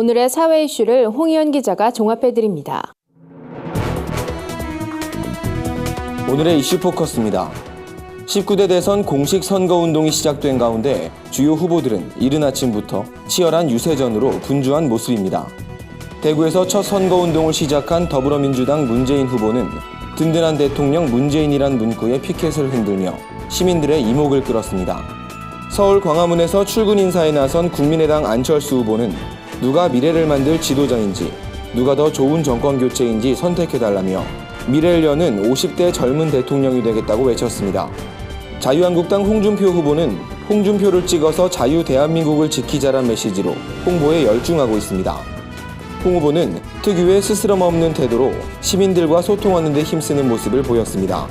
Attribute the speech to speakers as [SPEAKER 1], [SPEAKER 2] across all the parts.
[SPEAKER 1] 오늘의 사회 이슈를 홍희연 기자가 종합해드립니다.
[SPEAKER 2] 오늘의 이슈 포커스입니다. 19대 대선 공식 선거운동이 시작된 가운데 주요 후보들은 이른 아침부터 치열한 유세전으로 분주한 모습입니다. 대구에서 첫 선거운동을 시작한 더불어민주당 문재인 후보는 든든한 대통령 문재인이란 문구에 피켓을 흔들며 시민들의 이목을 끌었습니다. 서울 광화문에서 출근 인사에 나선 국민의당 안철수 후보는 누가 미래를 만들 지도자인지, 누가 더 좋은 정권 교체인지 선택해달라며 미래를 여는 50대 젊은 대통령이 되겠다고 외쳤습니다. 자유한국당 홍준표 후보는 홍준표를 찍어서 자유 대한민국을 지키자란 메시지로 홍보에 열중하고 있습니다. 홍 후보는 특유의 스스럼 없는 태도로 시민들과 소통하는 데 힘쓰는 모습을 보였습니다.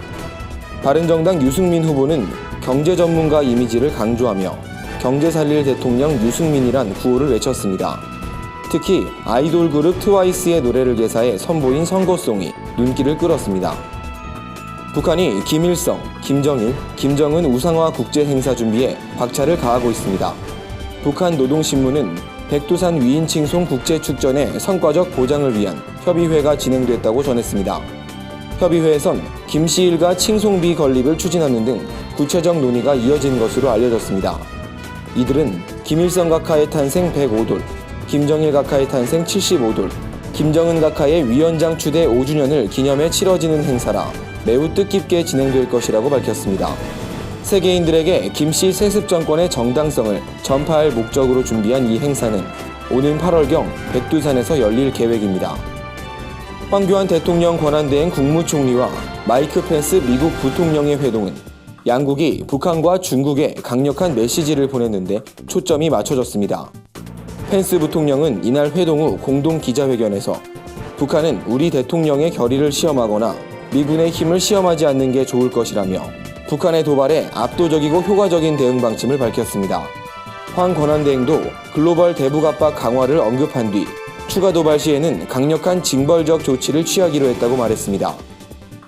[SPEAKER 2] 바른정당 유승민 후보는 경제 전문가 이미지를 강조하며 경제 살릴 대통령 유승민이란 구호를 외쳤습니다. 특히 아이돌 그룹 트와이스의 노래를 개사해 선보인 선거송이 눈길을 끌었습니다. 북한이 김일성, 김정일, 김정은 우상화 국제행사 준비에 박차를 가하고 있습니다. 북한 노동신문은 백두산 위인칭송 국제축전의 성과적 보장을 위한 협의회가 진행됐다고 전했습니다. 협의회에선 김씨 일가 칭송비 건립을 추진하는 등 구체적 논의가 이어진 것으로 알려졌습니다. 이들은 김일성 각하의 탄생 105돌, 김정일 각하의 탄생 75돌, 김정은 각하의 위원장 추대 5주년을 기념해 치러지는 행사라 매우 뜻깊게 진행될 것이라고 밝혔습니다. 세계인들에게 김씨 세습 정권의 정당성을 전파할 목적으로 준비한 이 행사는 오는 8월경 백두산에서 열릴 계획입니다. 황교안 대통령 권한대행 국무총리와 마이크 펜스 미국 부통령의 회동은 양국이 북한과 중국에 강력한 메시지를 보냈는데 초점이 맞춰졌습니다. 펜스 부통령은 이날 회동 후 공동 기자회견에서 북한은 우리 대통령의 결의를 시험하거나 미군의 힘을 시험하지 않는 게 좋을 것이라며 북한의 도발에 압도적이고 효과적인 대응 방침을 밝혔습니다. 황 권한대행도 글로벌 대북 압박 강화를 언급한 뒤 추가 도발 시에는 강력한 징벌적 조치를 취하기로 했다고 말했습니다.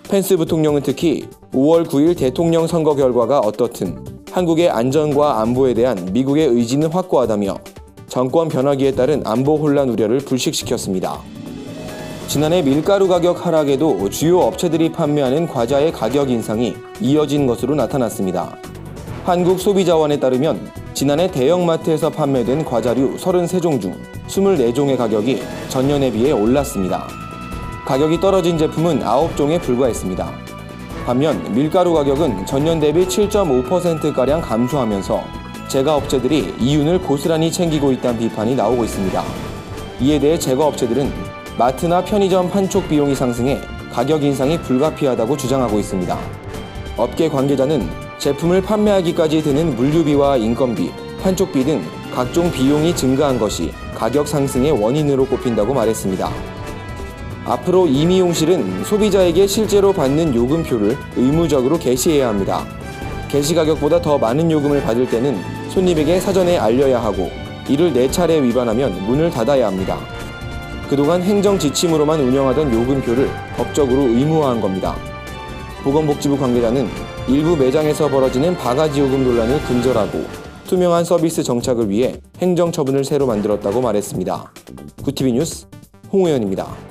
[SPEAKER 2] 펜스 부통령은 특히 5월 9일 대통령 선거 결과가 어떻든 한국의 안전과 안보에 대한 미국의 의지는 확고하다며 정권 변화기에 따른 안보 혼란 우려를 불식시켰습니다. 지난해 밀가루 가격 하락에도 주요 업체들이 판매하는 과자의 가격 인상이 이어진 것으로 나타났습니다. 한국소비자원에 따르면 지난해 대형마트에서 판매된 과자류 33종 중 24종의 가격이 전년에 비해 올랐습니다. 가격이 떨어진 제품은 9종에 불과했습니다. 반면 밀가루 가격은 전년 대비 7.5%가량 감소하면서 제과업체들이 이윤을 고스란히 챙기고 있다는 비판이 나오고 있습니다. 이에 대해 제과업체들은 마트나 편의점 판촉 비용이 상승해 가격 인상이 불가피하다고 주장하고 있습니다. 업계 관계자는 제품을 판매하기까지 드는 물류비와 인건비, 판촉비 등 각종 비용이 증가한 것이 가격 상승의 원인으로 꼽힌다고 말했습니다. 앞으로 이미용실은 소비자에게 실제로 받는 요금표를 의무적으로 게시해야 합니다. 게시 가격보다 더 많은 요금을 받을 때는 손님에게 사전에 알려야 하고 이를 4차례 위반하면 문을 닫아야 합니다. 그동안 행정 지침으로만 운영하던 요금표를 법적으로 의무화한 겁니다. 보건복지부 관계자는 일부 매장에서 벌어지는 바가지 요금 논란을 근절하고 투명한 서비스 정착을 위해 행정처분을 새로 만들었다고 말했습니다. 구티비 뉴스 홍우연입니다.